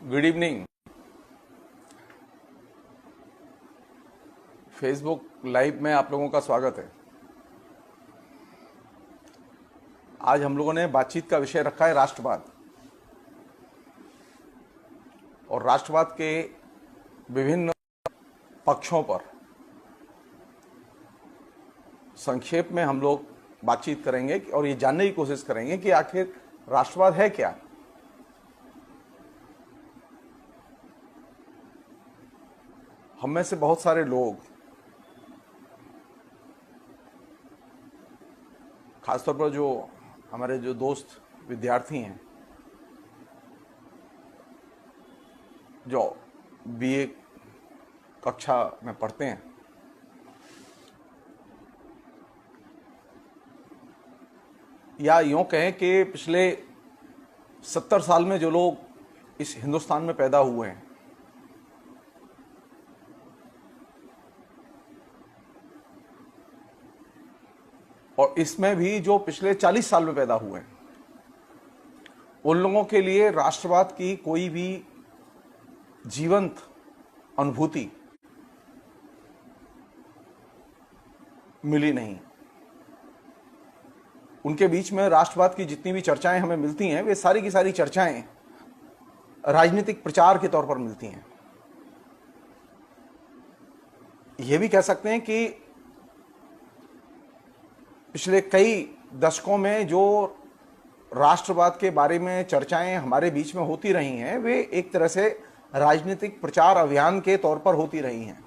Good evening. Facebook live में आप लोगों का स्वागत है। आज हम लोगों ने बातचीत का विषय रखा है राष्ट्रवाद, और राष्ट्रवाद के विभिन्न पक्षों पर संक्षेप में हम लोग बातचीत करेंगे और ये जानने की कोशिश करेंगे कि आखिर राष्ट्रवाद है क्या। हम में से बहुत सारे लोग, खासतौर पर जो हमारे जो दोस्त विद्यार्थी हैं जो बीए कक्षा में पढ़ते हैं, या यूं कहें कि पिछले 70 साल में जो लोग इस हिंदुस्तान में पैदा हुए हैं, और इसमें भी जो पिछले 40 साल में पैदा हुए हैं, उन लोगों के लिए राष्ट्रवाद की कोई भी जीवंत अनुभूति मिली नहीं। उनके बीच में राष्ट्रवाद की जितनी भी चर्चाएं हमें मिलती हैं, वे सारी की सारी चर्चाएं राजनीतिक प्रचार के तौर पर मिलती हैं। यह भी कह सकते हैं कि पिछले कई दशकों में जो राष्ट्रवाद के बारे में चर्चाएं हमारे बीच में होती रही हैं, वे एक तरह से राजनीतिक प्रचार अभियान के तौर पर होती रही हैं।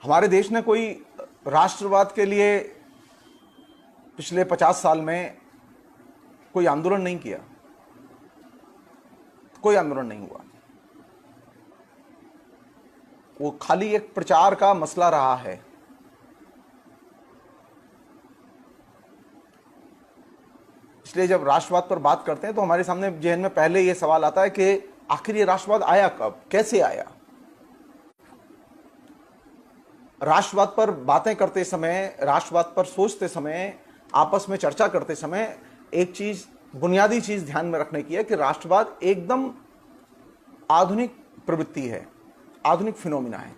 हमारे देश ने कोई राष्ट्रवाद के लिए पिछले 50 साल में कोई आंदोलन नहीं किया, कोई आंदोलन नहीं हुआ। वो खाली एक प्रचार का मसला रहा है। इसलिए जब राष्ट्रवाद पर बात करते हैं तो हमारे सामने जहन में पहले यह सवाल आता है कि आखिर ये राष्ट्रवाद आया कब, कैसे आया। राष्ट्रवाद पर बातें करते समय, राष्ट्रवाद पर सोचते समय, आपस में चर्चा करते समय एक चीज, बुनियादी चीज ध्यान में रखने की है कि राष्ट्रवाद एकदम आधुनिक प्रवृत्ति है, आधुनिक फिनोमिना है।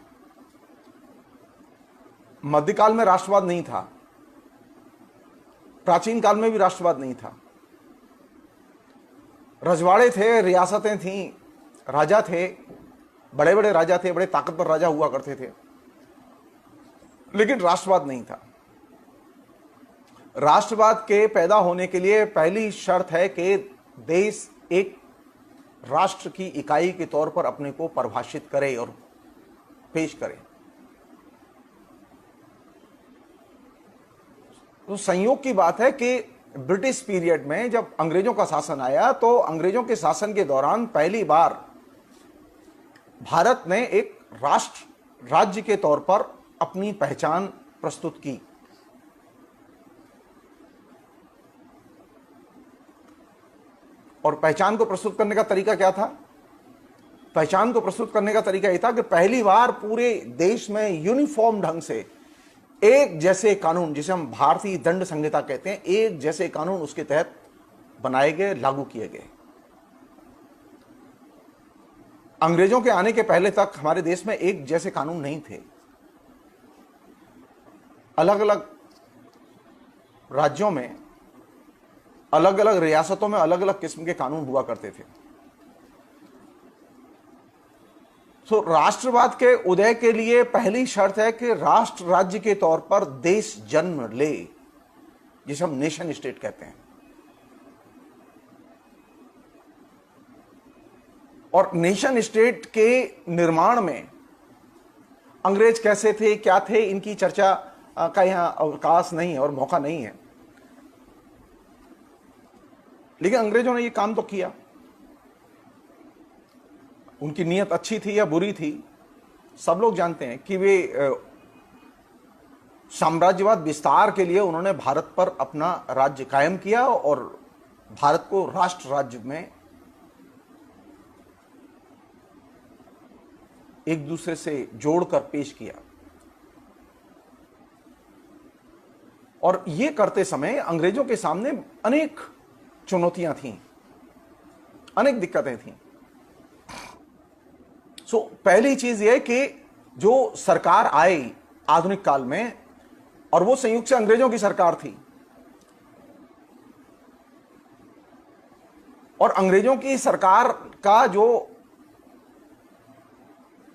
मध्यकाल में राष्ट्रवाद नहीं था, प्राचीन काल में भी राष्ट्रवाद नहीं था। रजवाड़े थे, रियासतें थीं, राजा थे, बड़े बड़े राजा थे, बड़े ताकतवर राजा हुआ करते थे, लेकिन राष्ट्रवाद नहीं था। राष्ट्रवाद के पैदा होने के लिए पहली शर्त है कि देश एक राष्ट्र की इकाई के तौर पर अपने को परिभाषित करे और पेश करे। तो संयोग की बात है कि ब्रिटिश पीरियड में जब अंग्रेजों का शासन आया, तो अंग्रेजों के शासन के दौरान पहली बार भारत ने एक राष्ट्र, राज्य के तौर पर अपनी पहचान प्रस्तुत की। और पहचान को प्रस्तुत करने का तरीका क्या था? पहचान को प्रस्तुत करने का तरीका यह था कि पहली बार पूरे देश में यूनिफॉर्म ढंग से एक जैसे कानून, जिसे हम भारतीय दंड संहिता कहते हैं, एक जैसे कानून उसके तहत बनाए गए, लागू किए गए। अंग्रेजों के आने के पहले तक हमारे देश में एक जैसे कानून नहीं थे। अलग अलग राज्यों में, अलग अलग रियासतों में अलग अलग किस्म के कानून हुआ करते थे। तो राष्ट्रवाद के उदय के लिए पहली शर्त है कि राष्ट्र राज्य के तौर पर देश जन्म ले, जिसे हम नेशन स्टेट कहते हैं। और नेशन स्टेट के निर्माण में अंग्रेज कैसे थे, क्या थे, इनकी चर्चा का यहां अवकाश नहीं है और मौका नहीं है। लेकिन अंग्रेजों ने यह काम तो किया। उनकी नीयत अच्छी थी या बुरी थी, सब लोग जानते हैं कि वे साम्राज्यवाद विस्तार के लिए उन्होंने भारत पर अपना राज्य कायम किया और भारत को राष्ट्र राज्य में एक दूसरे से जोड़कर पेश किया। और ये करते समय अंग्रेजों के सामने अनेक चुनौतियां थीं। अनेक दिक्कतें थी। पहली चीज यह कि जो सरकार आई आधुनिक काल में, और वो संयुक्त से अंग्रेजों की सरकार थी, और अंग्रेजों की सरकार का जो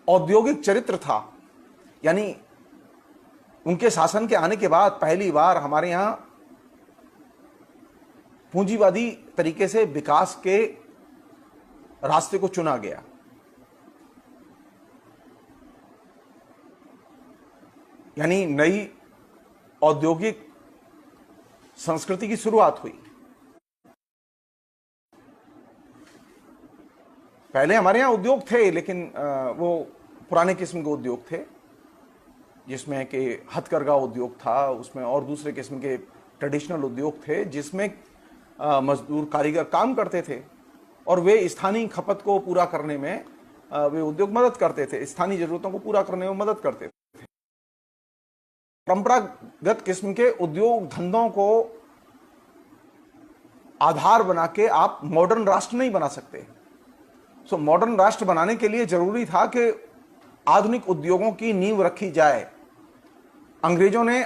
औद्योगिक चरित्र था, यानी उनके शासन के आने के बाद पहली बार हमारे यहां पूंजीवादी तरीके से विकास के रास्ते को चुना गया। यानी नई औद्योगिक संस्कृति की शुरुआत हुई। पहले हमारे यहां उद्योग थे, लेकिन वो पुराने किस्म के उद्योग थे, जिसमें कि हथकरघा उद्योग था, उसमें और दूसरे किस्म के ट्रेडिशनल उद्योग थे जिसमें मजदूर कारीगर काम करते थे, और वे स्थानीय खपत को पूरा करने में वे उद्योग मदद करते थे, स्थानीय जरूरतों को पूरा करने में मदद करते थे। परंपरागत किस्म के उद्योग धंधों को आधार बना के आप मॉडर्न राष्ट्र नहीं बना सकते। मॉडर्न राष्ट्र बनाने के लिए जरूरी था कि आधुनिक उद्योगों की नींव रखी जाए। अंग्रेजों ने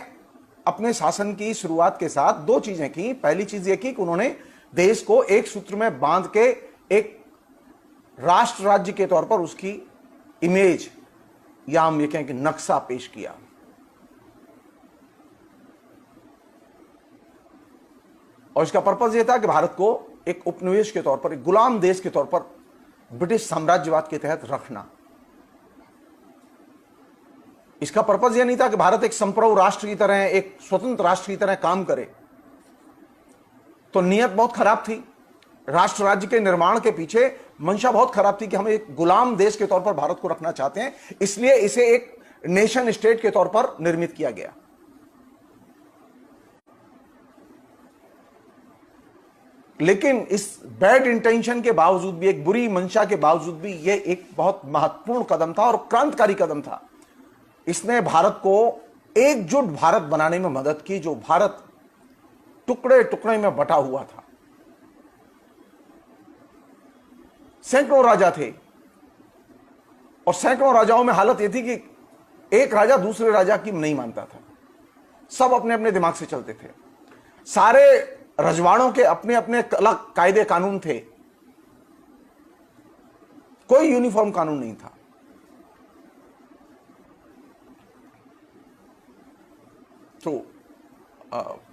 अपने शासन की शुरुआत के साथ दो चीजें की। पहली चीज यह की कि उन्होंने देश को एक सूत्र में बांध के एक राष्ट्र राज्य के तौर पर उसकी इमेज, या हम ये कहें कि नक्शा पेश किया। और इसका पर्पज यह था कि भारत को एक उपनिवेश के तौर पर, एक गुलाम देश के तौर पर ब्रिटिश साम्राज्यवाद के तहत रखना। इसका पर्पज यह नहीं था कि भारत एक संप्रभु राष्ट्र की तरह, एक स्वतंत्र राष्ट्र की तरह काम करे। तो नीयत बहुत खराब थी, राष्ट्र राज्य के निर्माण के पीछे मंशा बहुत खराब थी कि हम एक गुलाम देश के तौर पर भारत को रखना चाहते हैं, इसलिए इसे एक नेशन स्टेट के तौर पर निर्मित किया गया। लेकिन इस बैड इंटेंशन के बावजूद भी, एक बुरी मंशा के बावजूद भी, यह एक बहुत महत्वपूर्ण कदम था और क्रांतिकारी कदम था। इसने भारत को एकजुट भारत बनाने में मदद की, जो भारत टुकड़े टुकड़े में बटा हुआ था। सैकड़ों राजा थे, और सैकड़ों राजाओं में हालत यह थी कि एक राजा दूसरे राजा की नहीं मानता था, सब अपने अपने दिमाग से चलते थे। सारे रजवाड़ों के अपने अपने अलग कायदे कानून थे, कोई यूनिफॉर्म कानून नहीं था। तो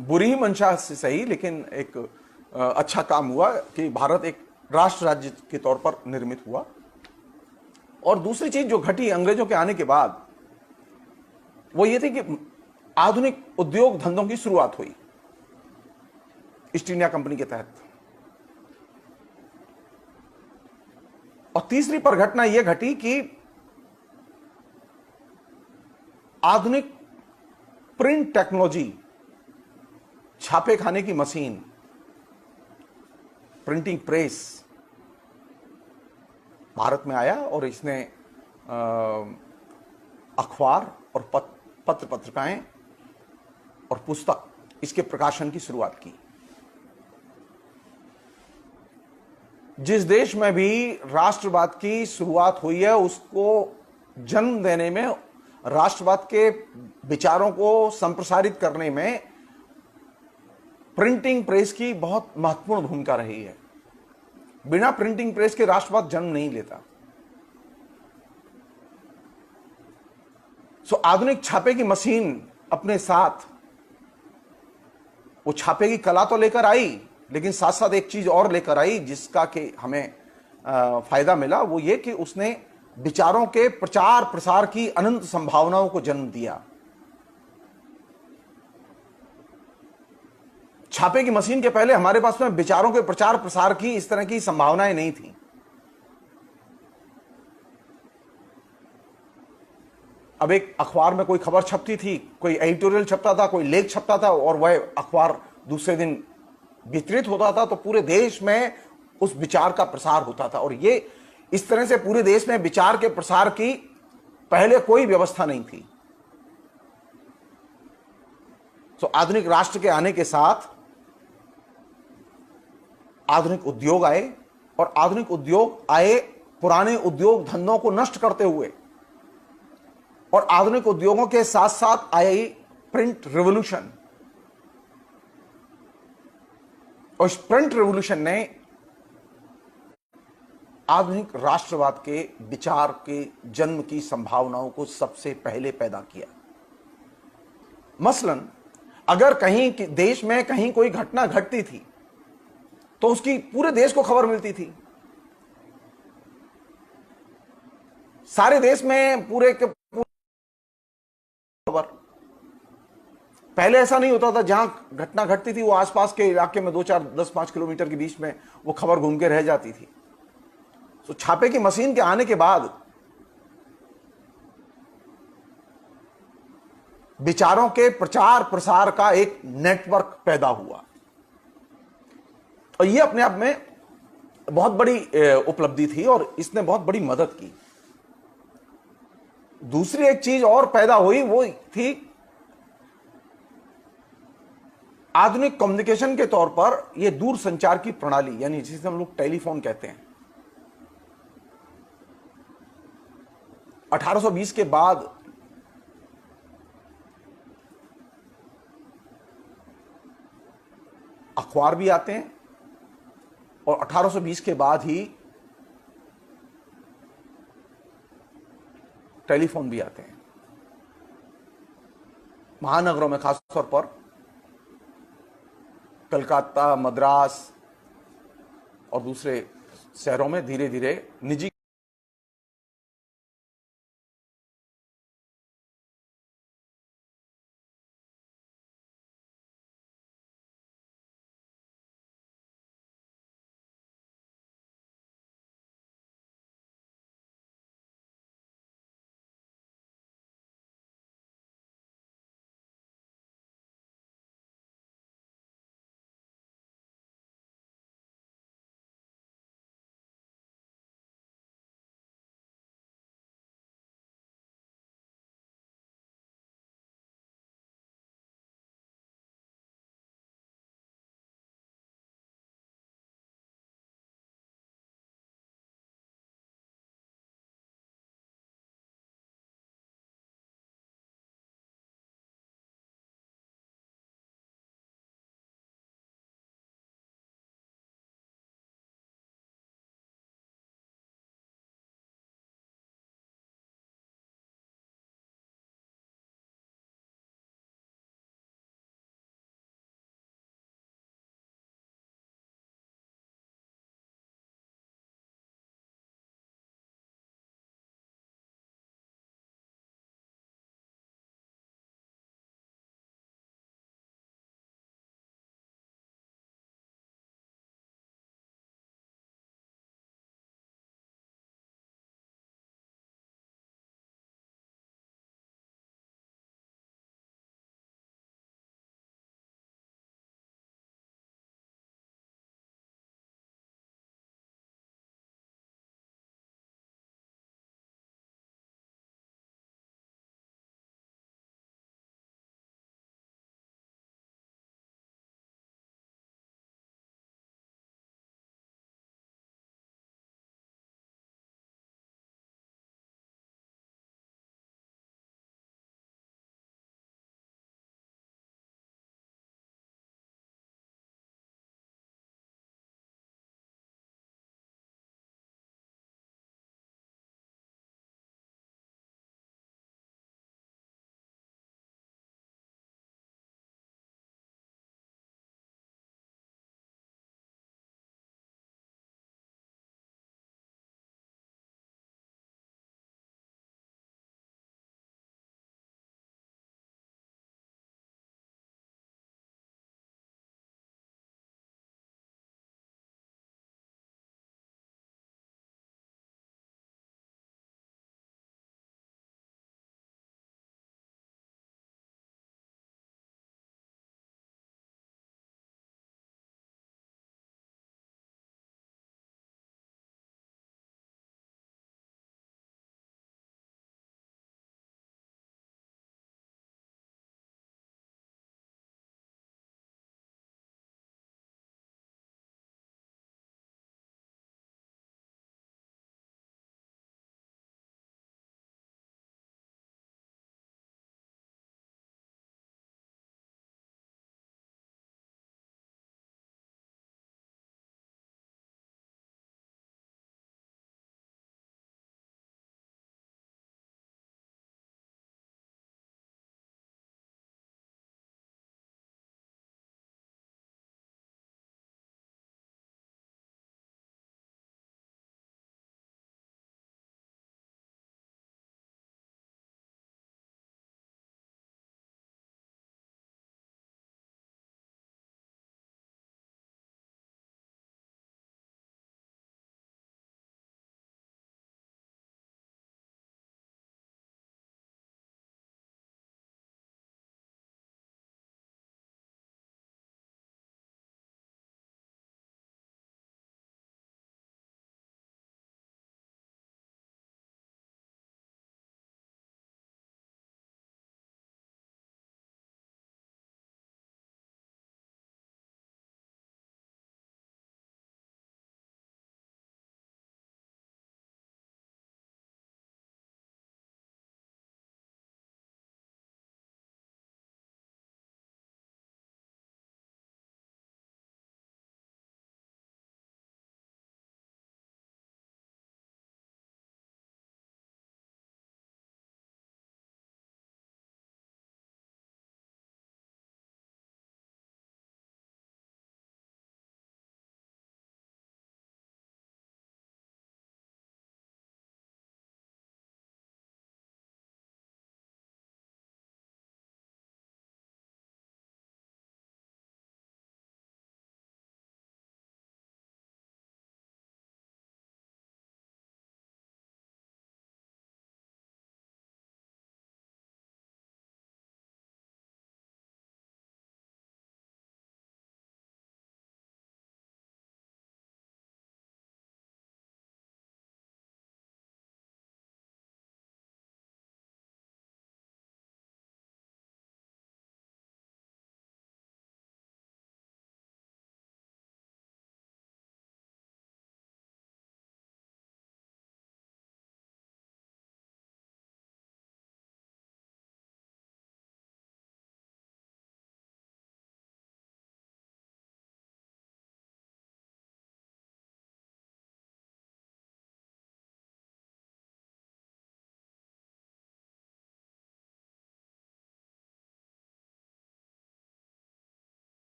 बुरी ही मंशा से सही, लेकिन एक अच्छा काम हुआ कि भारत एक राष्ट्र राज्य के तौर पर निर्मित हुआ। और दूसरी चीज जो घटी अंग्रेजों के आने के बाद, वो ये थी कि आधुनिक उद्योग धंधों की शुरुआत हुई ईस्ट इंडिया कंपनी के तहत। और तीसरी पर घटना यह घटी कि आधुनिक प्रिंट टेक्नोलॉजी, छापे खाने की मशीन, प्रिंटिंग प्रेस भारत में आया, और इसने अखबार और पत्र पत्रिकाएं और पुस्तक, इसके प्रकाशन की शुरुआत की। जिस देश में भी राष्ट्रवाद की शुरुआत हुई है, उसको जन्म देने में, राष्ट्रवाद के विचारों को संप्रसारित करने में प्रिंटिंग प्रेस की बहुत महत्वपूर्ण भूमिका रही है। बिना प्रिंटिंग प्रेस के राष्ट्रवाद जन्म नहीं लेता। आधुनिक छापे की मशीन अपने साथ वो छापे की कला तो लेकर आई, लेकिन साथ साथ एक चीज और लेकर आई जिसका कि हमें फायदा मिला। वो ये कि उसने विचारों के प्रचार प्रसार की अनंत संभावनाओं को जन्म दिया। छापे की मशीन के पहले हमारे पास में विचारों के प्रचार प्रसार की इस तरह की संभावनाएं नहीं थी। अब एक अखबार में कोई खबर छपती थी, कोई एडिटोरियल छपता था, कोई लेख छपता था, और वह अखबार दूसरे दिन वितरित होता था, तो पूरे देश में उस विचार का प्रसार होता था। और ये इस तरह से पूरे देश में विचार के प्रसार की पहले कोई व्यवस्था नहीं थी। आधुनिक राष्ट्र के आने के साथ आधुनिक उद्योग आए, और आधुनिक उद्योग आए पुराने उद्योग धंधों को नष्ट करते हुए, और आधुनिक उद्योगों के साथ साथ आई प्रिंट रिवॉल्यूशन। और इस प्रिंट रिवॉल्यूशन ने आधुनिक राष्ट्रवाद के विचार के जन्म की संभावनाओं को सबसे पहले पैदा किया। मसलन अगर कहीं देश में कहीं कोई घटना घटती थी तो उसकी पूरे देश को खबर मिलती थी, सारे देश में पूरे के खबर। पहले ऐसा नहीं होता था, जहां घटना घटती थी वो आसपास के इलाके में 2-4-10-5 किलोमीटर के बीच में वो खबर घूम के रह जाती थी। तो छापे की मशीन के आने के बाद विचारों के प्रचार प्रसार का एक नेटवर्क पैदा हुआ, और यह अपने आप में बहुत बड़ी उपलब्धि थी और इसने बहुत बड़ी मदद की। दूसरी एक चीज और पैदा हुई, वो थी आधुनिक कम्युनिकेशन के तौर पर यह दूर संचार की प्रणाली, यानी जिसे हम लोग टेलीफोन कहते हैं। 1820 के बाद अखबार भी आते हैं, और 1820 के बाद ही टेलीफोन भी आते हैं। महानगरों में खासतौर पर कलकत्ता, मद्रास और दूसरे शहरों में धीरे धीरे निजी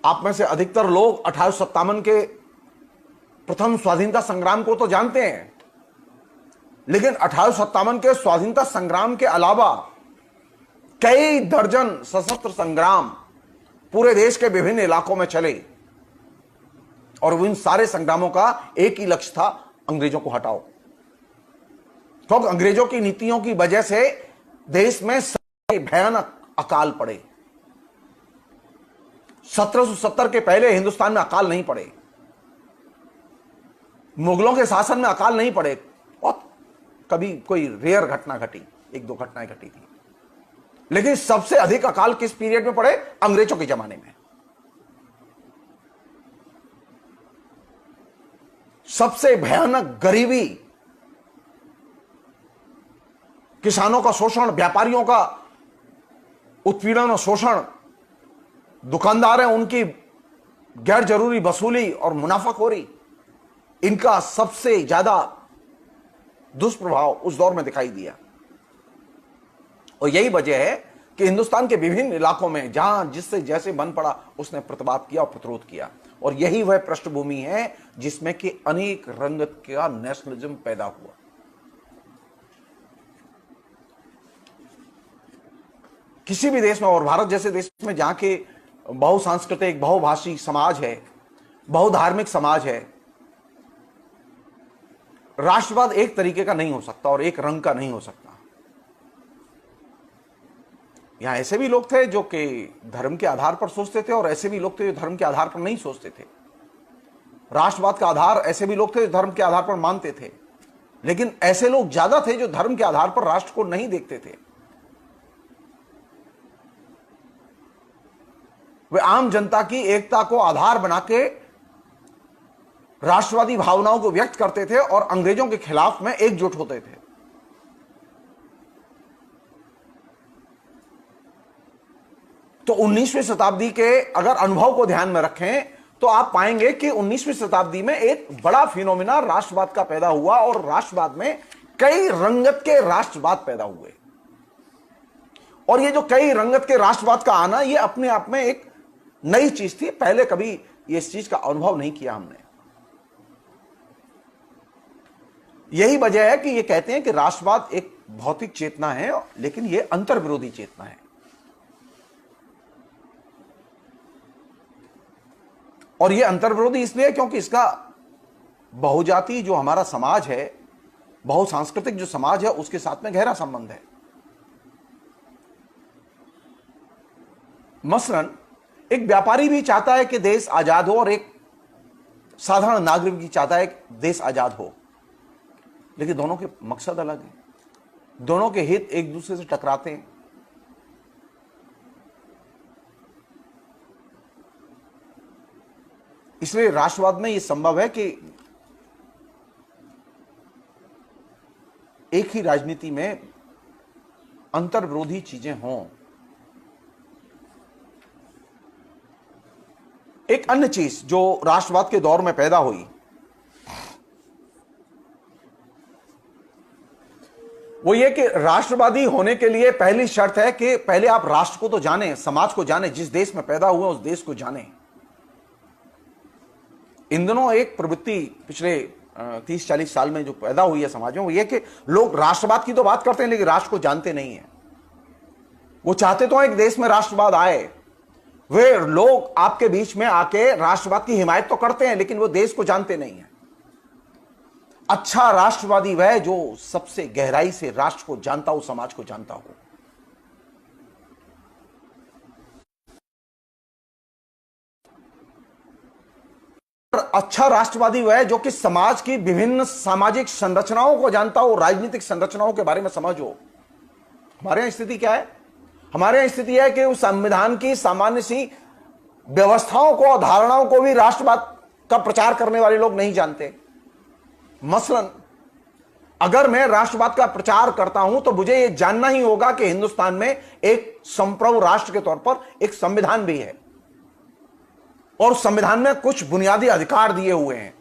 आप में से अधिकतर लोग 1857 के प्रथम स्वाधीनता संग्राम को तो जानते हैं, लेकिन 1857 के स्वाधीनता संग्राम के अलावा कई दर्जन सशस्त्र संग्राम पूरे देश के विभिन्न इलाकों में चले और इन सारे संग्रामों का एक ही लक्ष्य था, अंग्रेजों को हटाओ। क्योंकि अंग्रेजों की नीतियों की वजह से देश में भयानक अकाल पड़े। 1770 के पहले हिंदुस्तान में अकाल नहीं पड़े, मुगलों के शासन में अकाल नहीं पड़े, और कभी कोई रेयर घटना घटी, एक दो घटनाएं घटी थी, लेकिन सबसे अधिक अकाल किस पीरियड में पड़े? अंग्रेजों के जमाने में। सबसे भयानक गरीबी, किसानों का शोषण, व्यापारियों का उत्पीड़न और शोषण, दुकानदार हैं उनकी गैर जरूरी वसूली और मुनाफाखोरी, इनका सबसे ज्यादा दुष्प्रभाव उस दौर में दिखाई दिया। और यही वजह है कि हिंदुस्तान के विभिन्न इलाकों में जहां जिससे जैसे बन पड़ा उसने प्रतिवाद किया और प्रतिरोध किया, और यही वह पृष्ठभूमि है जिसमें कि अनेक रंगत का नेशनलिज्म पैदा हुआ। किसी भी देश में, और भारत जैसे देश में जहां के बहुसांस्कृतिक, बहुभाषी समाज है, बहुधार्मिक समाज है, राष्ट्रवाद एक तरीके का नहीं हो सकता और एक रंग का नहीं हो सकता। यहां ऐसे भी लोग थे जो कि धर्म के आधार पर सोचते थे और ऐसे भी लोग थे जो धर्म के आधार पर नहीं सोचते थे। राष्ट्रवाद का आधार ऐसे भी लोग थे जो धर्म के आधार पर मानते थे, लेकिन ऐसे लोग ज्यादा थे जो धर्म के आधार पर राष्ट्र को नहीं देखते थे। वे आम जनता की एकता को आधार बना के राष्ट्रवादी भावनाओं को व्यक्त करते थे और अंग्रेजों के खिलाफ में एकजुट होते थे। तो 19वीं शताब्दी के अगर अनुभव को ध्यान में रखें तो आप पाएंगे कि 19वीं शताब्दी में एक बड़ा फिनोमिना राष्ट्रवाद का पैदा हुआ और राष्ट्रवाद में कई रंगत के राष्ट्रवाद पैदा हुए। और ये जो कई रंगत के राष्ट्रवाद का आना, ये अपने आप में एक नई चीज थी, पहले कभी ये इस चीज का अनुभव नहीं किया हमने। यही वजह है कि ये कहते हैं कि राष्ट्रवाद एक भौतिक चेतना है, लेकिन ये अंतर्विरोधी चेतना है। और ये अंतर्विरोधी इसलिए क्योंकि इसका बहुजाति जो हमारा समाज है, बहुसांस्कृतिक जो समाज है, उसके साथ में गहरा संबंध है। मसलन एक व्यापारी भी चाहता है कि देश आजाद हो और एक साधारण नागरिक भी चाहता है कि देश आजाद हो, लेकिन दोनों के मकसद अलग हैं, दोनों के हित एक दूसरे से टकराते हैं। इसलिए राष्ट्रवाद में यह संभव है कि एक ही राजनीति में अंतर्विरोधी चीजें हों। एक अन्य चीज जो राष्ट्रवाद के दौर में पैदा हुई वो ये कि राष्ट्रवादी होने के लिए पहली शर्त है कि पहले आप राष्ट्र को तो जानें, समाज को जानें, जिस देश में पैदा हुए उस देश को जानें। इन दिनों एक प्रवृत्ति पिछले 30-40 साल में जो पैदा हुई है समाज में, वो ये कि लोग राष्ट्रवाद की तो बात करते हैं लेकिन राष्ट्र को जानते नहीं है। वो चाहते तो एक देश में राष्ट्रवाद आए, वे लोग आपके बीच में आके राष्ट्रवाद की हिमायत तो करते हैं, लेकिन वो देश को जानते नहीं है। अच्छा राष्ट्रवादी वह जो सबसे गहराई से राष्ट्र को जानता हो, समाज को जानता हो। अच्छा राष्ट्रवादी वह जो कि समाज की विभिन्न सामाजिक संरचनाओं को जानता हो, राजनीतिक संरचनाओं के बारे में समझ हो। हमारे यहां स्थिति क्या है? हमारे यहां स्थिति है कि उस संविधान की सामान्य सी व्यवस्थाओं को, धारणाओं को भी राष्ट्रवाद का प्रचार करने वाले लोग नहीं जानते। मसलन अगर मैं राष्ट्रवाद का प्रचार करता हूं तो मुझे यह जानना ही होगा कि हिंदुस्तान में एक संप्रभु राष्ट्र के तौर पर एक संविधान भी है और संविधान में कुछ बुनियादी अधिकार दिए हुए हैं।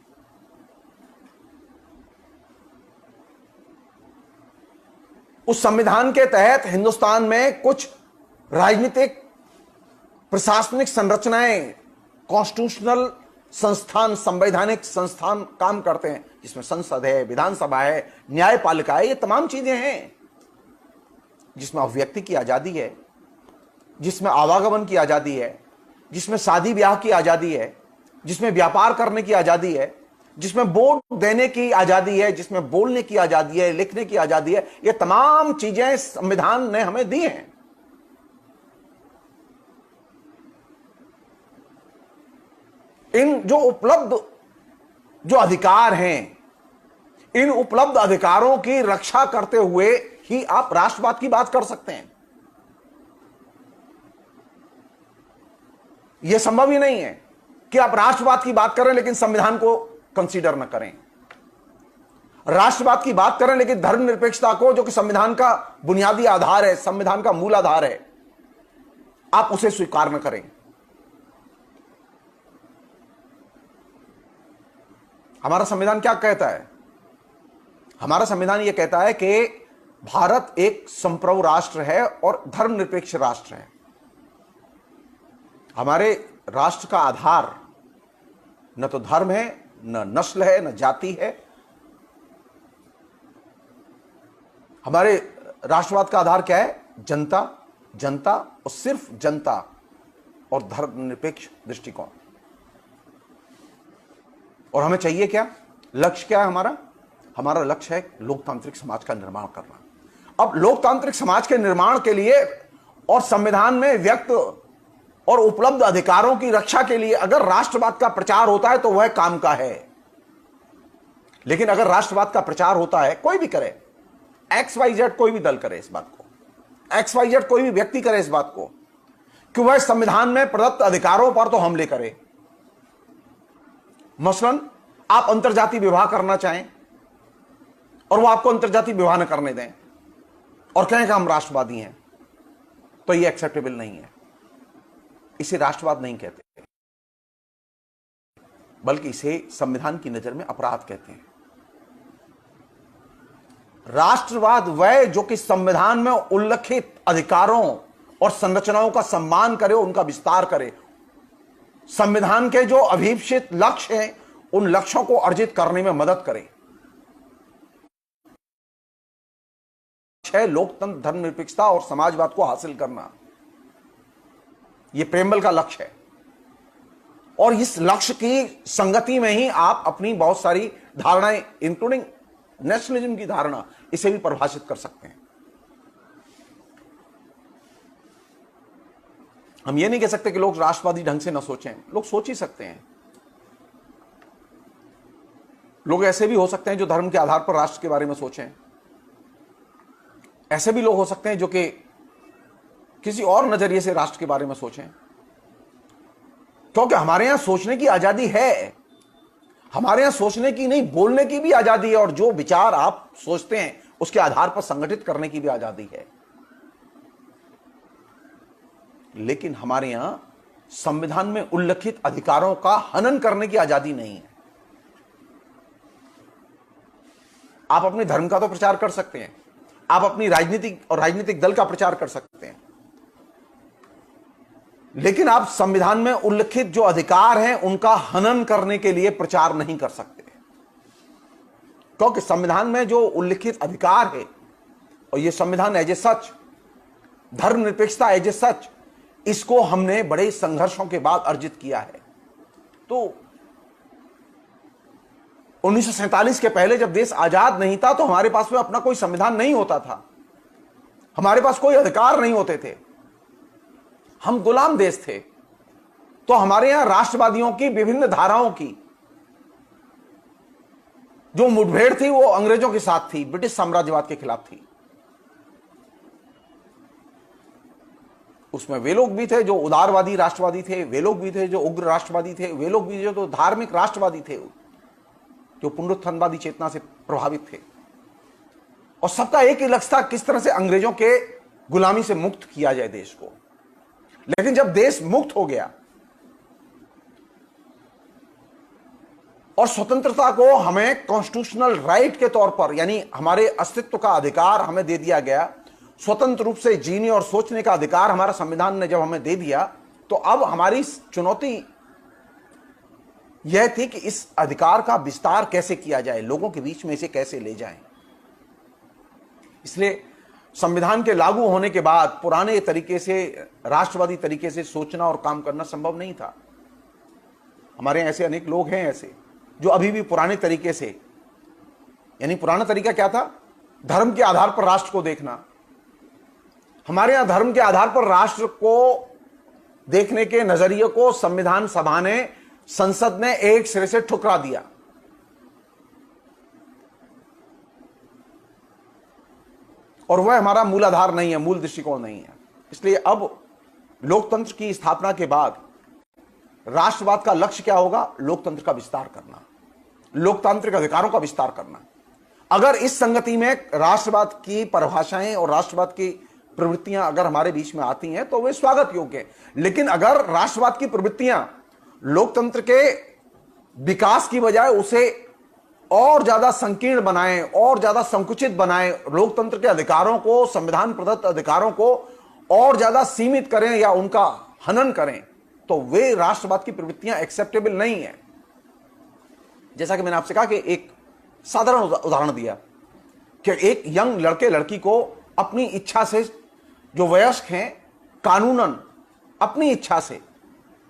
उस संविधान के तहत हिंदुस्तान में कुछ राजनीतिक प्रशासनिक संरचनाएं कॉन्स्टिट्यूशनल संस्थान, संवैधानिक संस्थान काम करते हैं, जिसमें संसद है, विधानसभा है, न्यायपालिका है, ये तमाम चीजें हैं, जिसमें अभिव्यक्ति की आजादी है, जिसमें आवागमन की आजादी है, जिसमें शादी ब्याह की आजादी है, जिसमें व्यापार करने की आजादी है, जिसमें वोट देने की आजादी है, जिसमें बोलने की आजादी है, लिखने की आजादी है, ये तमाम चीजें संविधान ने हमें दी हैं। इन जो उपलब्ध जो अधिकार हैं, इन उपलब्ध अधिकारों की रक्षा करते हुए ही आप राष्ट्रवाद की बात कर सकते हैं। यह संभव ही नहीं है कि आप राष्ट्रवाद की बात करें लेकिन संविधान को कंसीडर न करें, राष्ट्रवाद की बात करें लेकिन धर्मनिरपेक्षता को, जो कि संविधान का बुनियादी आधार है, संविधान का मूल आधार है, आप उसे स्वीकार न करें। हमारा संविधान क्या कहता है? हमारा संविधान यह कहता है कि भारत एक संप्रभु राष्ट्र है और धर्मनिरपेक्ष राष्ट्र है। हमारे राष्ट्र का आधार न तो धर्म है, न नस्ल है, न जाति है। हमारे राष्ट्रवाद का आधार क्या है? जनता, जनता और सिर्फ जनता और धर्मनिरपेक्ष दृष्टिकोण। और हमें चाहिए क्या? लक्ष्य क्या है हमारा? हमारा लक्ष्य है लोकतांत्रिक समाज का निर्माण करना। अब लोकतांत्रिक समाज के निर्माण के लिए और संविधान में व्यक्त और उपलब्ध अधिकारों की रक्षा के लिए अगर राष्ट्रवाद का प्रचार होता है तो वह काम का है। लेकिन अगर राष्ट्रवाद का प्रचार होता है, कोई भी करे, XYZ कोई भी दल करे इस बात को, XYZ कोई भी व्यक्ति करे इस बात को, कि वह संविधान में प्रदत्त अधिकारों पर तो हमले करे। मसलन आप अंतरजातीय विवाह करना चाहें और वो आपको अंतरजातीय विवाह न करने दें और कहें कि हम राष्ट्रवादी हैं, तो ये एक्सेप्टेबल नहीं है। इसे राष्ट्रवाद नहीं कहते, बल्कि इसे संविधान की नजर में अपराध कहते हैं। राष्ट्रवाद वह जो कि संविधान में उल्लिखित अधिकारों और संरचनाओं का सम्मान करे, उनका विस्तार करे, संविधान के जो अभिप्सित लक्ष्य हैं उन लक्ष्यों को अर्जित करने में मदद करे। लोकतंत्र, धर्मनिरपेक्षता और समाजवाद को हासिल करना, यह प्रेमबल का लक्ष्य है। और इस लक्ष्य की संगति में ही आप अपनी बहुत सारी धारणाएं, इंक्लूडिंग नेशनलिज्म की धारणा, इसे भी परिभाषित कर सकते हैं। हम ये नहीं कह सकते कि लोग राष्ट्रवादी ढंग से न सोचें, लोग सोच ही सकते हैं। लोग ऐसे भी हो सकते हैं जो धर्म के आधार पर राष्ट्र के बारे में सोचें, ऐसे भी लोग हो सकते हैं जो कि किसी और नजरिए से राष्ट्र के बारे में सोचें, क्योंकि हमारे यहां सोचने की आजादी है। हमारे यहां सोचने की नहीं, बोलने की भी आजादी है, और जो विचार आप सोचते हैं उसके आधार पर संगठित करने की भी आजादी है। लेकिन हमारे यहां संविधान में उल्लिखित अधिकारों का हनन करने की आजादी नहीं है। आप अपने धर्म का तो प्रचार कर सकते हैं, आप अपनी राजनीतिक दल का प्रचार कर सकते हैं, लेकिन आप संविधान में उल्लिखित जो अधिकार हैं उनका हनन करने के लिए प्रचार नहीं कर सकते, क्योंकि संविधान में जो उल्लिखित अधिकार है, और यह संविधान एज ए सच, धर्मनिरपेक्षता एज ए सच, इसको हमने बड़े संघर्षों के बाद अर्जित किया है। तो 1947 के पहले जब देश आजाद नहीं था तो हमारे पास में अपना कोई संविधान नहीं होता था, हमारे पास कोई अधिकार नहीं होते थे, हम गुलाम देश थे। तो हमारे यहां राष्ट्रवादियों की विभिन्न धाराओं की जो मुठभेड़ थी वो अंग्रेजों के साथ थी, ब्रिटिश साम्राज्यवाद के खिलाफ थी। उसमें वे लोग भी थे जो उदारवादी राष्ट्रवादी थे, वे लोग भी थे जो उग्र राष्ट्रवादी थे, वे लोग भी जो धार्मिक राष्ट्रवादी थे, जो पुनरुत्थानवादी चेतना से प्रभावित थे। और सबका एक ही लक्ष्य था, किस तरह से अंग्रेजों के गुलामी से मुक्त किया जाए देश को। लेकिन जब देश मुक्त हो गया और स्वतंत्रता को हमें कॉन्स्टिट्यूशनल राइट के तौर पर, यानी हमारे अस्तित्व का अधिकार हमें दे दिया गया, स्वतंत्र रूप से जीने और सोचने का अधिकार हमारा संविधान ने जब हमें दे दिया, तो अब हमारी चुनौती यह थी कि इस अधिकार का विस्तार कैसे किया जाए, लोगों के बीच में इसे कैसे ले जाएं। इसलिए संविधान के लागू होने के बाद पुराने तरीके से, राष्ट्रवादी तरीके से सोचना और काम करना संभव नहीं था। हमारे यहाँ ऐसे अनेक लोग हैं ऐसे जो अभी भी पुराने तरीके से, यानी पुराना तरीका क्या था, धर्म के आधार पर राष्ट्र को देखना। हमारे यहां धर्म के आधार पर राष्ट्र को देखने के नजरिए को संविधान सभा ने, संसद ने एक सिरे से ठुकरा दिया। और वह हमारा मूलाधार नहीं है, मूल दृष्टिकोण नहीं है। इसलिए अब लोकतंत्र की स्थापना के बाद राष्ट्रवाद का लक्ष्य क्या होगा? लोकतंत्र का विस्तार करना, लोकतांत्रिक अधिकारों का विस्तार करना। अगर इस संगति में राष्ट्रवाद की परिभाषाएं और राष्ट्रवाद की प्रवृत्तियां अगर हमारे बीच में आती हैं तो वे स्वागत योग्य है। लेकिन अगर राष्ट्रवाद की प्रवृत्तियां लोकतंत्र के विकास की बजाय उसे और ज्यादा संकीर्ण बनाएं, और ज्यादा संकुचित बनाएं, लोकतंत्र के अधिकारों को, संविधान प्रदत्त अधिकारों को और ज्यादा सीमित करें या उनका हनन करें, तो वे राष्ट्रवाद की प्रवृत्तियां एक्सेप्टेबल नहीं है। जैसा कि मैंने आपसे कहा कि एक साधारण उदाहरण दिया कि एक यंग लड़के लड़की को अपनी इच्छा से, जो वयस्क हैं, कानूनन अपनी इच्छा से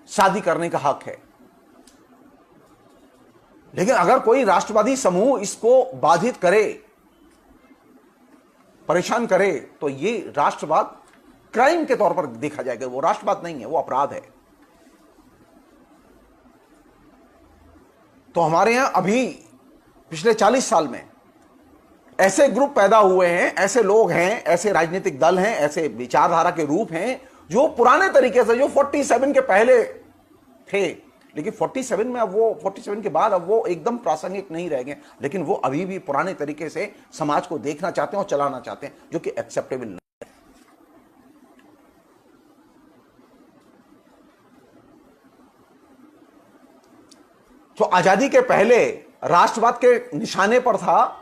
शादी करने का हक है। लेकिन अगर कोई राष्ट्रवादी समूह इसको बाधित करे, परेशान करे, तो ये राष्ट्रवाद क्राइम के तौर पर देखा जाएगा। वो राष्ट्रवाद नहीं है, वो अपराध है। तो हमारे यहां अभी पिछले 40 साल में ऐसे ग्रुप पैदा हुए हैं, ऐसे लोग हैं, ऐसे राजनीतिक दल हैं, ऐसे विचारधारा के रूप हैं जो पुराने तरीके से, जो 47 के पहले थे, लेकिन 47 में अब वो, 47 के बाद अब वो एकदम प्रासंगिक नहीं रह गए, लेकिन वो अभी भी पुराने तरीके से समाज को देखना चाहते हैं और चलाना चाहते हैं, जो कि एक्सेप्टेबल नहीं है। तो आजादी के पहले राष्ट्रवाद के निशाने पर था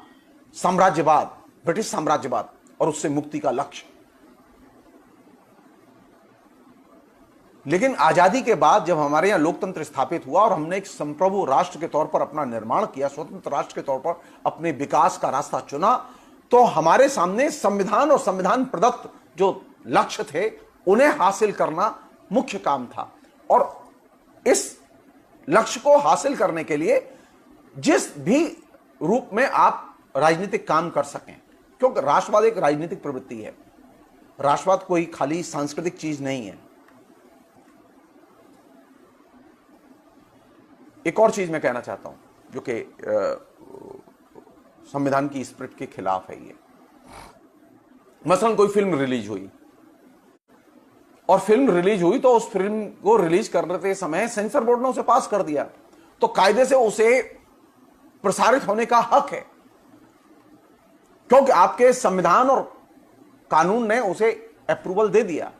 साम्राज्यवाद, ब्रिटिश साम्राज्यवाद, और उससे मुक्ति का लक्ष्य। लेकिन आजादी के बाद जब हमारे यहां लोकतंत्र स्थापित हुआ और हमने एक संप्रभु राष्ट्र के तौर पर अपना निर्माण किया, स्वतंत्र राष्ट्र के तौर पर अपने विकास का रास्ता चुना, तो हमारे सामने संविधान और संविधान प्रदत्त जो लक्ष्य थे उन्हें हासिल करना मुख्य काम था। और इस लक्ष्य को हासिल करने के लिए जिस भी रूप में आप राजनीतिक काम कर सकें, क्योंकि राष्ट्रवाद एक राजनीतिक प्रवृत्ति है, राष्ट्रवाद कोई खाली सांस्कृतिक चीज नहीं है। एक और चीज मैं कहना चाहता हूं जो कि संविधान की स्पिरिट के खिलाफ है। ये मसलन कोई फिल्म रिलीज हुई, और फिल्म रिलीज हुई तो उस फिल्म को रिलीज करते समय सेंसर बोर्ड ने उसे पास कर दिया, तो कायदे से उसे प्रसारित होने का हक है, क्योंकि आपके संविधान और कानून ने उसे अप्रूवल दे दिया।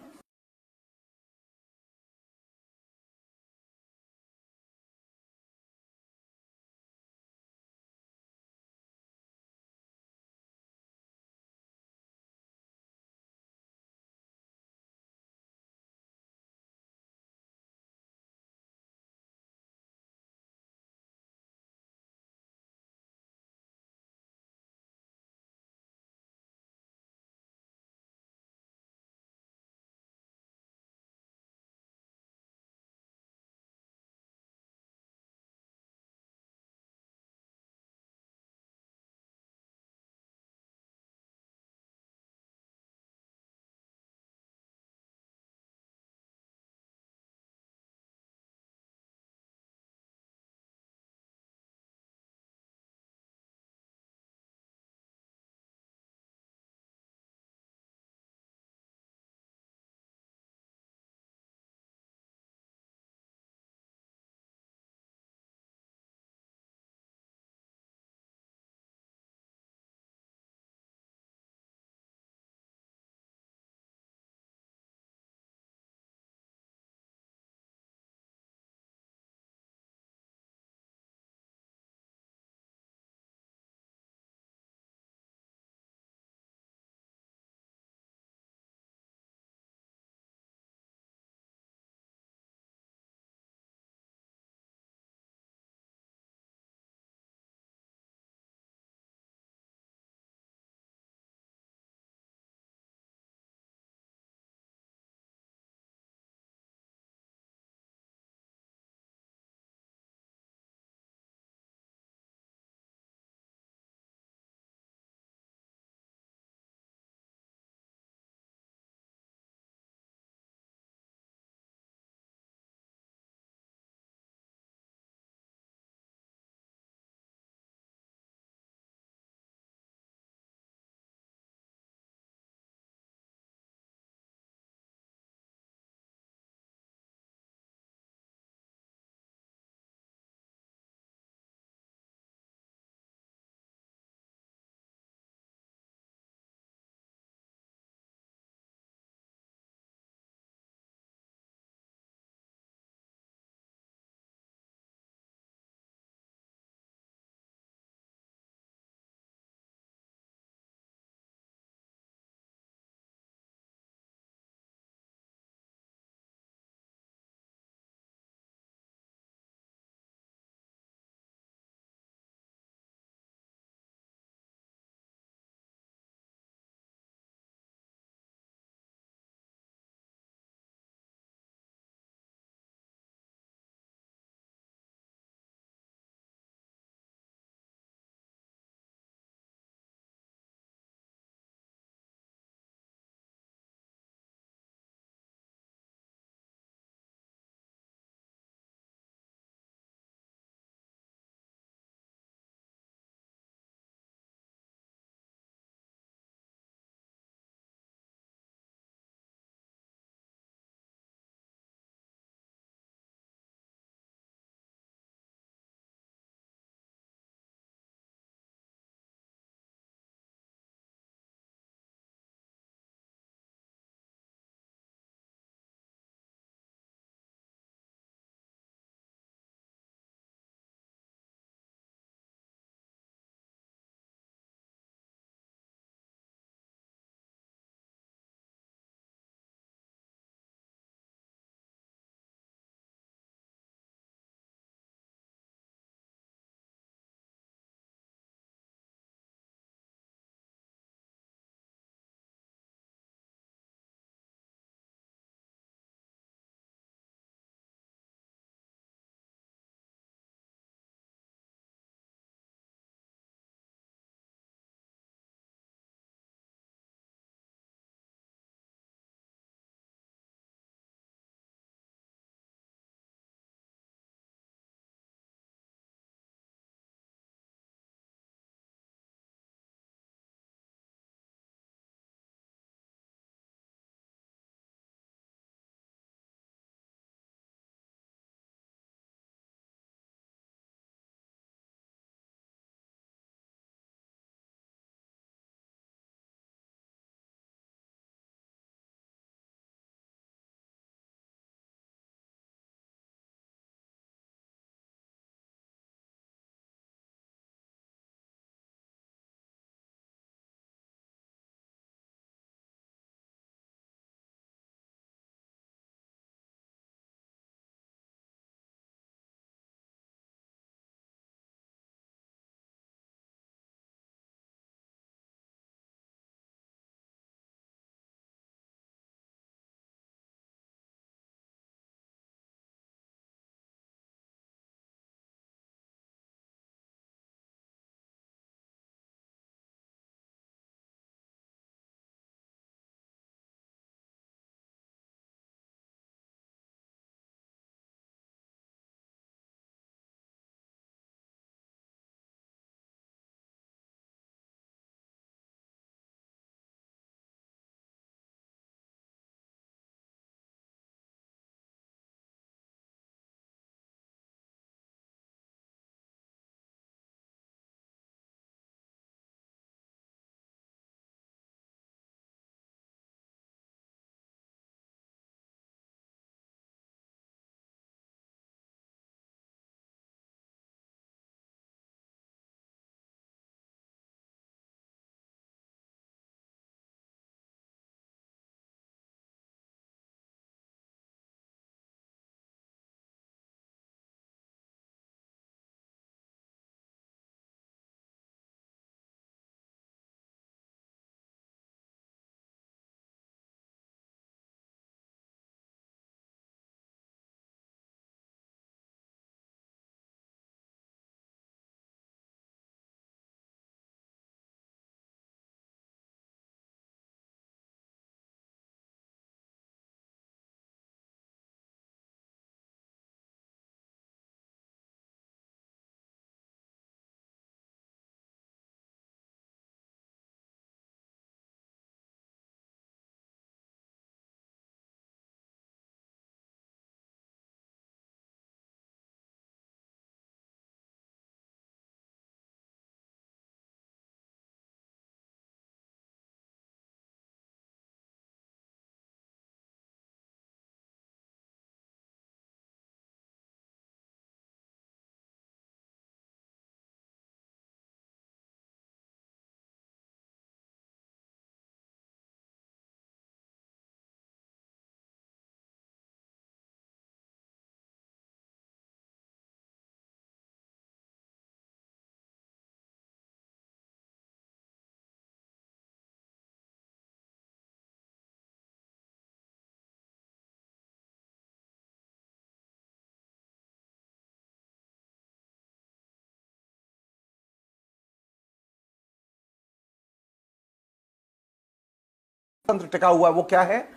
लोकतंत्र टिका हुआ है वो क्या है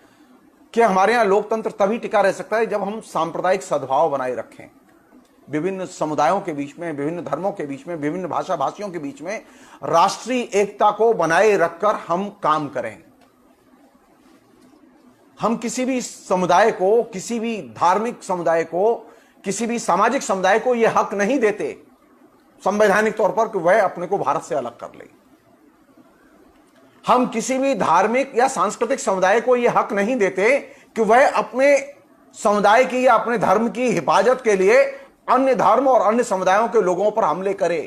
कि हमारे यहां लोकतंत्र तभी टिका रह सकता है जब हम सांप्रदायिक सद्भाव बनाए रखें, विभिन्न समुदायों के बीच में, विभिन्न धर्मों के बीच में, विभिन्न भाषा भाषियों के बीच में राष्ट्रीय एकता को बनाए रखकर हम काम करें। हम किसी भी समुदाय को, किसी भी धार्मिक समुदाय को, किसी भी सामाजिक समुदाय को यह हक नहीं देते संवैधानिक तौर पर कि वह अपने को भारत से अलग कर ले। हम किसी भी धार्मिक या सांस्कृतिक समुदाय को यह हक नहीं देते कि वह अपने समुदाय की या अपने धर्म की हिफाजत के लिए अन्य धर्म और अन्य समुदायों के लोगों पर हमले करे,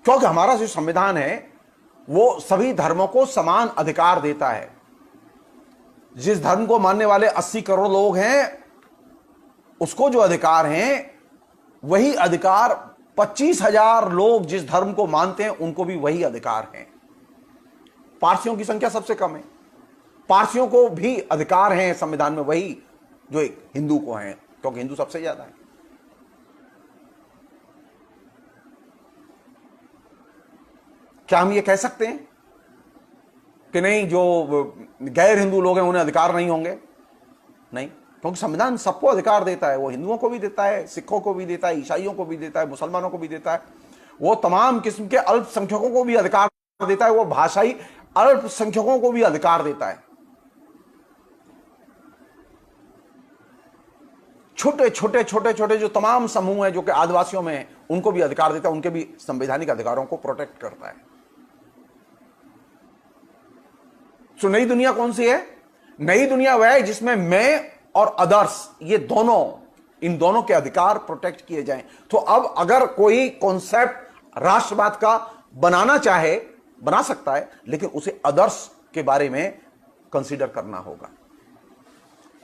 क्योंकि हमारा जो संविधान है वो सभी धर्मों को समान अधिकार देता है। जिस धर्म को मानने वाले 80 करोड़ लोग हैं उसको जो अधिकार हैं वही अधिकार 25,000 लोग जिस धर्म को मानते हैं उनको भी वही अधिकार हैं। पारसियों की संख्या सबसे कम है, पारसियों को भी अधिकार हैं संविधान में वही जो एक हिंदू को हैं, क्योंकि हिंदू सबसे ज्यादा है। क्या हम ये कह सकते हैं कि नहीं जो गैर हिंदू लोग हैं उन्हें अधिकार नहीं होंगे? नहीं, क्योंकि संविधान सबको अधिकार देता है। वो हिंदुओं को भी देता है, सिखों को भी देता है, ईसाइयों को भी देता है, मुसलमानों को भी देता है, वो तमाम किस्म के अल्पसंख्यकों को भी अधिकार देता है, वो भाषाई अल्पसंख्यकों को भी अधिकार देता है। छोटे छोटे छोटे छोटे जो तमाम समूह हैं जो कि आदिवासियों में हैं उनको भी अधिकार देता है, उनके भी संवैधानिक अधिकारों को प्रोटेक्ट करता है। तो नई दुनिया कौन सी है? नई दुनिया वह है जिसमें मैं और अदर्स, ये दोनों, इन दोनों के अधिकार प्रोटेक्ट किए जाएं। तो अब अगर कोई कॉन्सेप्ट राष्ट्रवाद का बनाना चाहे बना सकता है, लेकिन उसे अदर्स के बारे में कंसीडर करना होगा।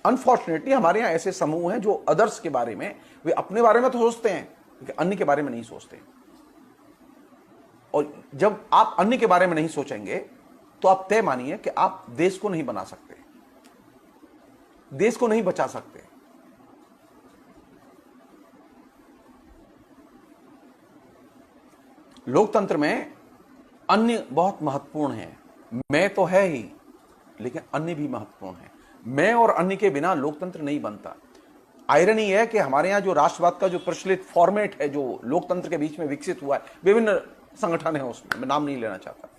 अनफॉर्चुनेटली हमारे यहां ऐसे समूह हैं जो अदर्स के बारे में, वे अपने बारे में तो सोचते हैं लेकिन अन्य के बारे में नहीं सोचते। और जब आप अन्य के बारे में नहीं सोचेंगे तो आप तय मानिए कि आप देश को नहीं बना सकते, देश को नहीं बचा सकते। लोकतंत्र में अन्य बहुत महत्वपूर्ण है। मैं तो है ही, लेकिन अन्य भी महत्वपूर्ण है। मैं और अन्य के बिना लोकतंत्र नहीं बनता। आयरनी है कि हमारे यहां जो राष्ट्रवाद का जो प्रचलित फॉर्मेट है जो लोकतंत्र के बीच में विकसित हुआ है, विभिन्न संगठन है उसमें, मैं नाम नहीं लेना चाहता,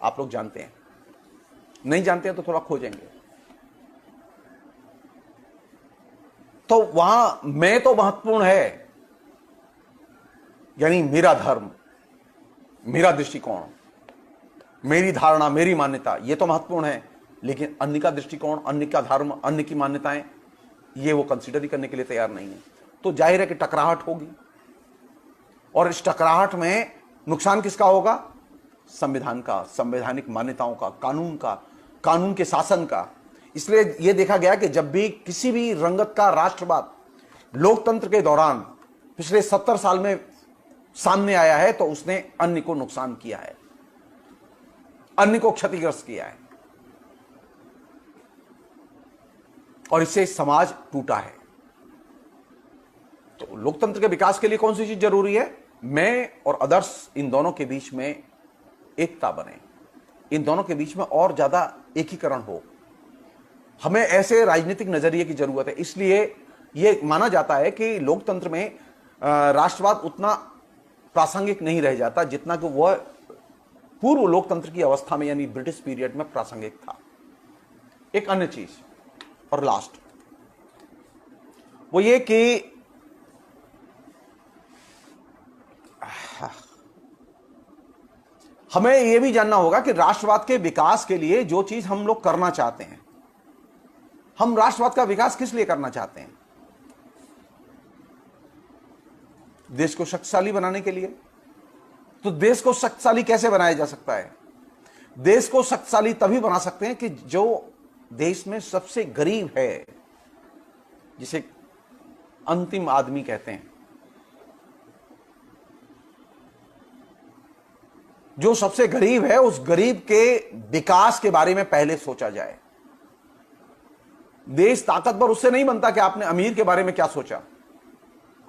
आप लोग जानते हैं, नहीं जानते हैं तो थोड़ा खोजेंगे। तो वहां मैं तो महत्वपूर्ण है, यानी मेरा धर्म, मेरा दृष्टिकोण, मेरी धारणा, मेरी मान्यता, ये तो महत्वपूर्ण है। लेकिन अन्य का दृष्टिकोण, अन्य का धर्म, अन्य की मान्यताएं, ये वो कंसीडर ही करने के लिए तैयार नहीं है। तो जाहिर है कि टकराहट होगी, और इस टकराहट में नुकसान किसका होगा? संविधान का, संवैधानिक मान्यताओं का, कानून का, कानून के शासन का। इसलिए यह देखा गया कि जब भी किसी भी रंगत का राष्ट्रवाद लोकतंत्र के दौरान पिछले 70 साल में सामने आया है तो उसने अन्य को नुकसान किया है, अन्य को क्षतिग्रस्त किया है, और इससे समाज टूटा है। तो लोकतंत्र के विकास के लिए कौन सी चीज जरूरी है? मैं और अदर्स, इन दोनों के बीच में एकता बने, इन दोनों के बीच में और ज्यादा एकीकरण हो। हमें ऐसे राजनीतिक नजरिए की जरूरत है। इसलिए यह माना जाता है कि लोकतंत्र में राष्ट्रवाद उतना प्रासंगिक नहीं रह जाता जितना कि वह पूर्व लोकतंत्र की अवस्था में, यानी ब्रिटिश पीरियड में प्रासंगिक था। एक अन्य चीज और लास्ट, वो ये कि हमें यह भी जानना होगा कि राष्ट्रवाद के विकास के लिए जो चीज हम लोग करना चाहते हैं, हम राष्ट्रवाद का विकास किस लिए करना चाहते हैं? देश को शक्तिशाली बनाने के लिए। तो देश को शक्तिशाली कैसे बनाया जा सकता है? देश को शक्तिशाली तभी बना सकते हैं कि जो देश में सबसे गरीब है, जिसे अंतिम आदमी कहते हैं, जो सबसे गरीब है, उस गरीब के विकास के बारे में पहले सोचा जाए। देश ताकतवर उससे नहीं बनता कि आपने अमीर के बारे में क्या सोचा।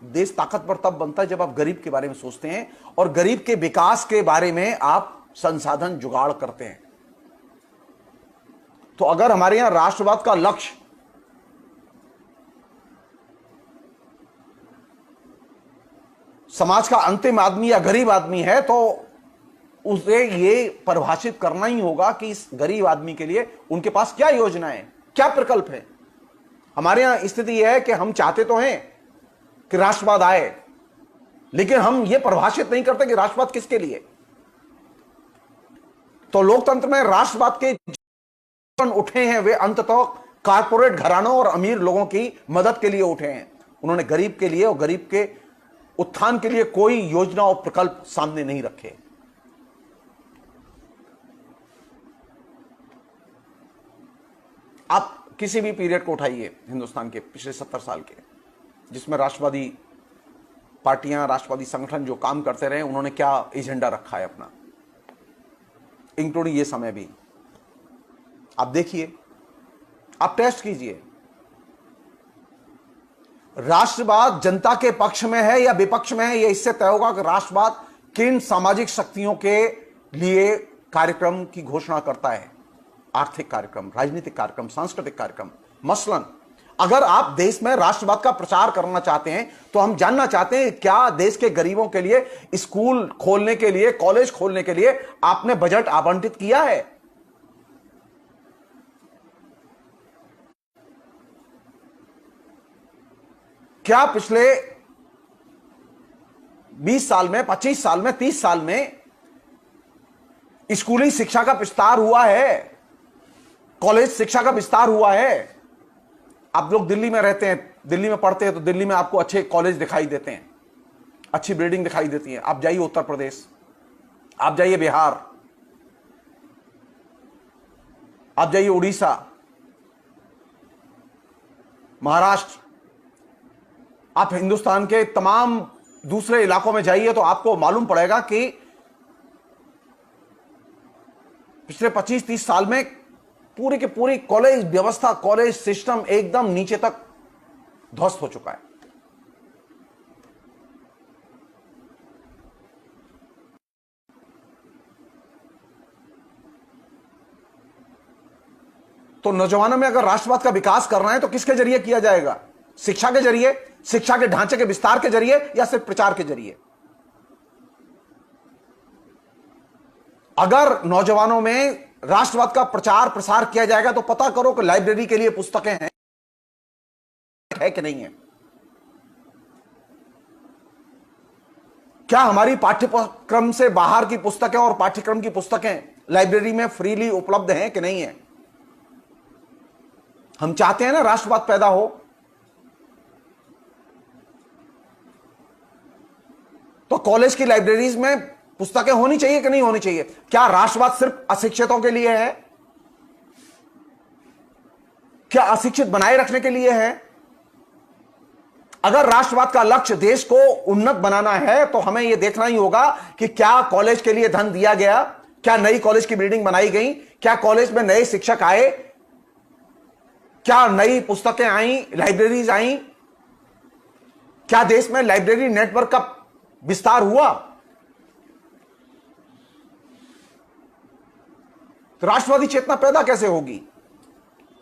देश ताकतवर तब बनता है जब आप गरीब के बारे में सोचते हैं और गरीब के विकास के बारे में आप संसाधन जुगाड़ करते हैं। तो अगर हमारे यहां राष्ट्रवाद का लक्ष्य समाज का अंतिम आदमी या गरीब आदमी है, तो उसे ये परिभाषित करना ही होगा कि इस गरीब आदमी के लिए उनके पास क्या योजनाएं, क्या प्रकल्प है। हमारे यहां स्थिति यह है कि हम चाहते तो हैं कि राष्ट्रवाद आए, लेकिन हम ये परिभाषित नहीं करते कि राष्ट्रवाद किसके लिए। तो लोकतंत्र में राष्ट्रवाद के उठे हैं वे अंततः कारपोरेट घरानों और अमीर लोगों की मदद के लिए उठे हैं। उन्होंने गरीब के लिए और गरीब के उत्थान के लिए कोई योजना और प्रकल्प सामने नहीं रखे। आप किसी भी पीरियड को उठाइए हिंदुस्तान के पिछले 70 साल के, जिसमें राष्ट्रवादी पार्टियां, राष्ट्रवादी संगठन जो काम करते रहे, उन्होंने क्या एजेंडा रखा है अपना, इंक्लूडिंग ये समय भी। आप देखिए, आप टेस्ट कीजिए, राष्ट्रवाद जनता के पक्ष में है या विपक्ष में है, यह इससे तय होगा कि राष्ट्रवाद किन सामाजिक शक्तियों के लिए कार्यक्रम की घोषणा करता है। आर्थिक कार्यक्रम, राजनीतिक कार्यक्रम, सांस्कृतिक कार्यक्रम। मसलन अगर आप देश में राष्ट्रवाद का प्रचार करना चाहते हैं, तो हम जानना चाहते हैं क्या देश के गरीबों के लिए स्कूल खोलने के लिए, कॉलेज खोलने के लिए आपने बजट आवंटित किया है? क्या पिछले 20 साल में, 25 साल में, 30 साल में स्कूली शिक्षा का विस्तार हुआ है? कॉलेज शिक्षा का विस्तार हुआ है? आप लोग दिल्ली में रहते हैं, दिल्ली में पढ़ते हैं, तो दिल्ली में आपको अच्छे कॉलेज दिखाई देते हैं, अच्छी बिल्डिंग दिखाई देती है। आप जाइए उत्तर प्रदेश, आप जाइए बिहार, आप जाइए उड़ीसा, महाराष्ट्र, आप हिंदुस्तान के तमाम दूसरे इलाकों में जाइए, तो आपको मालूम पड़ेगा कि पिछले 25-30 साल में पूरी की पूरी कॉलेज व्यवस्था, कॉलेज सिस्टम एकदम नीचे तक ध्वस्त हो चुका है। तो नौजवानों में अगर राष्ट्रवाद का विकास करना है तो किसके जरिए किया जाएगा? शिक्षा के जरिए, शिक्षा के ढांचे के विस्तार के जरिए, या सिर्फ प्रचार के जरिए? अगर नौजवानों में राष्ट्रवाद का प्रचार प्रसार किया जाएगा, तो पता करो कि लाइब्रेरी के लिए पुस्तकें हैं है कि नहीं है। क्या हमारी पाठ्यक्रम से बाहर की पुस्तकें और पाठ्यक्रम की पुस्तकें लाइब्रेरी में फ्रीली उपलब्ध हैं कि नहीं है? हम चाहते हैं ना राष्ट्रवाद पैदा हो, तो कॉलेज की लाइब्रेरीज में पुस्तकें होनी चाहिए कि नहीं होनी चाहिए? क्या राष्ट्रवाद सिर्फ अशिक्षितों के लिए है? क्या अशिक्षित बनाए रखने के लिए है? अगर राष्ट्रवाद का लक्ष्य देश को उन्नत बनाना है, तो हमें यह देखना ही होगा कि क्या कॉलेज के लिए धन दिया गया, क्या नई कॉलेज की बिल्डिंग बनाई गई, क्या कॉलेज में नए शिक्षक आए, क्या नई पुस्तकें आई, लाइब्रेरीज आई, क्या देश में लाइब्रेरी नेटवर्क का विस्तार हुआ? तो राष्ट्रवादी चेतना पैदा कैसे होगी?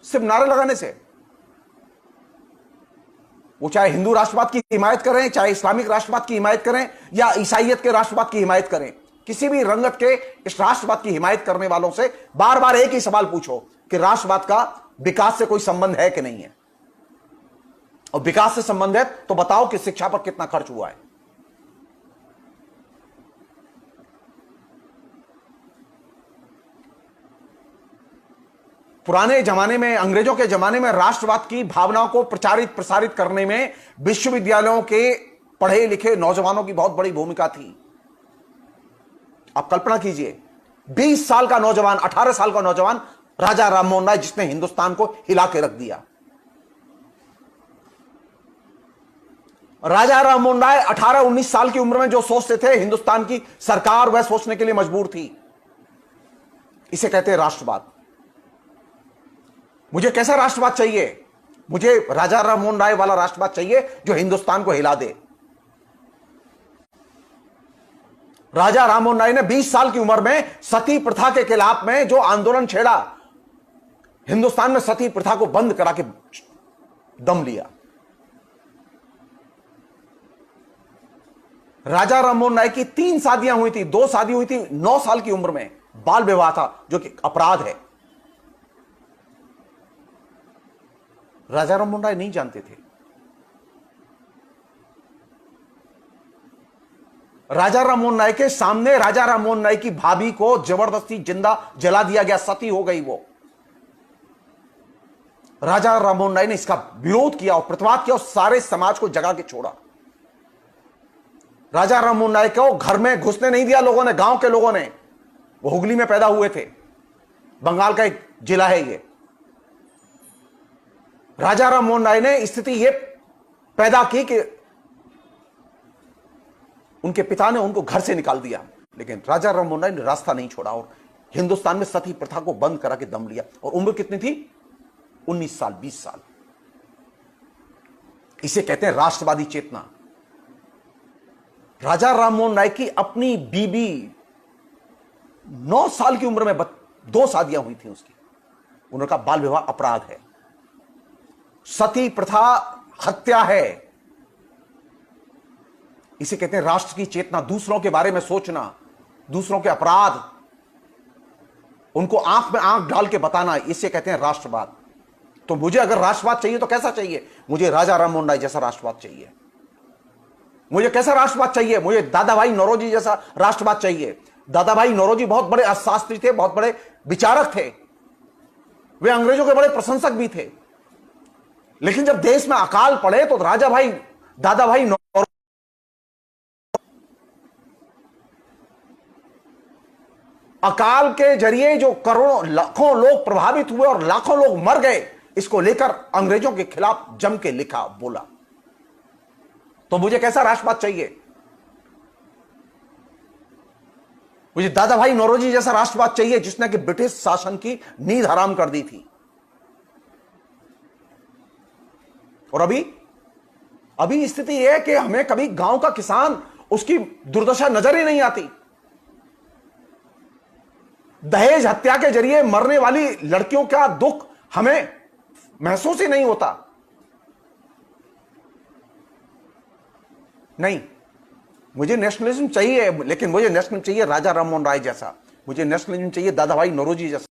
सिर्फ नारे लगाने से। वो चाहे हिंदू राष्ट्रवाद की हिमायत करें, चाहे इस्लामिक राष्ट्रवाद की हिमायत करें, या ईसाइयत के राष्ट्रवाद की हिमायत करें, किसी भी रंगत के इस राष्ट्रवाद की हिमायत करने वालों से बार बार एक ही सवाल पूछो कि राष्ट्रवाद का विकास से कोई संबंध है कि नहीं है। और विकास से संबंध है तो बताओ कि शिक्षा पर कितना खर्च हुआ है। पुराने जमाने में, अंग्रेजों के जमाने में राष्ट्रवाद की भावनाओं को प्रचारित प्रसारित करने में विश्वविद्यालयों के पढ़े लिखे नौजवानों की बहुत बड़ी भूमिका थी। आप कल्पना कीजिए, 20 साल का नौजवान, 18 साल का नौजवान, राजा राममोहन राय, जिसने हिंदुस्तान को हिला के रख दिया। राजा राममोहन राय 18-19 साल की उम्र में जो सोचते थे, हिंदुस्तान की सरकार वह सोचने के लिए मजबूर थी। इसे कहते हैं राष्ट्रवाद। मुझे कैसा राष्ट्रवाद चाहिए? मुझे राजा राममोहन राय वाला राष्ट्रवाद चाहिए जो हिंदुस्तान को हिला दे। राजा राममोहन राय ने 20 साल की उम्र में सती प्रथा के खिलाफ में जो आंदोलन छेड़ा, हिंदुस्तान में सती प्रथा को बंद करा के दम लिया। राजा राममोहन राय की 3 शादियां हुई थी, 2 शादी हुई थी 9 साल की उम्र में, बाल विवाह था जो कि अपराध है। राजा राममोहन राय नहीं जानते थे। राजा राममोहन राय के सामने राजा राममोहन राय की भाभी को जबरदस्ती जिंदा जला दिया गया, सती हो गई वो। राजा राममोहन राय ने इसका विरोध किया और प्रतिवाद किया और सारे समाज को जगा के छोड़ा। राजा राममोहन राय को घर में घुसने नहीं दिया लोगों ने, गांव के लोगों ने। वो हुगली में पैदा हुए थे, बंगाल का एक जिला है ये। राजा राममोहन राय ने स्थिति ये पैदा की कि उनके पिता ने उनको घर से निकाल दिया, लेकिन राजा राममोहन राय ने रास्ता नहीं छोड़ा और हिंदुस्तान में सती प्रथा को बंद करा के दम लिया। और उम्र कितनी थी? 19 साल, 20 साल। इसे कहते हैं राष्ट्रवादी चेतना। राजा राममोहन राय की अपनी बीबी 9 साल की उम्र में 2 शादियां हुई थी उसकी। उन्होंने कहा बाल विवाह अपराध है, सती प्रथा हत्या है। इसे कहते हैं राष्ट्र की चेतना, दूसरों के बारे में सोचना, दूसरों के अपराध, उनको आंख में आंख डाल के बताना, इसे कहते हैं राष्ट्रवाद। तो मुझे अगर राष्ट्रवाद चाहिए तो कैसा चाहिए? मुझे राजा राममोहन राय जैसा राष्ट्रवाद चाहिए। मुझे कैसा राष्ट्रवाद चाहिए? मुझे दादा भाई नौरोजी जैसा राष्ट्रवाद चाहिए। दादा भाई नौरोजी बहुत बड़े अर्थशास्त्री थे, बहुत बड़े विचारक थे, वे अंग्रेजों के बड़े प्रशंसक भी थे। लेकिन जब देश में अकाल पड़े तो दादा भाई नौरोजी अकाल के जरिए जो करोड़ों लाखों लोग प्रभावित हुए और लाखों लोग मर गए, इसको लेकर अंग्रेजों के खिलाफ जम के लिखा, बोला। तो मुझे कैसा राष्ट्रवाद चाहिए? मुझे दादा भाई नौरोजी जैसा राष्ट्रवाद चाहिए जिसने कि ब्रिटिश शासन की नींद हराम कर दी थी। और अभी स्थिति यह है कि हमें कभी गांव का किसान, उसकी दुर्दशा नजर ही नहीं आती। दहेज हत्या के जरिए मरने वाली लड़कियों का दुख हमें महसूस ही नहीं होता। नहीं, मुझे नेशनलिज्म चाहिए, लेकिन मुझे नेशनलिज्म चाहिए राजा राममोहन राय जैसा, मुझे नेशनलिज्म चाहिए दादा भाई नौरोजी जैसा।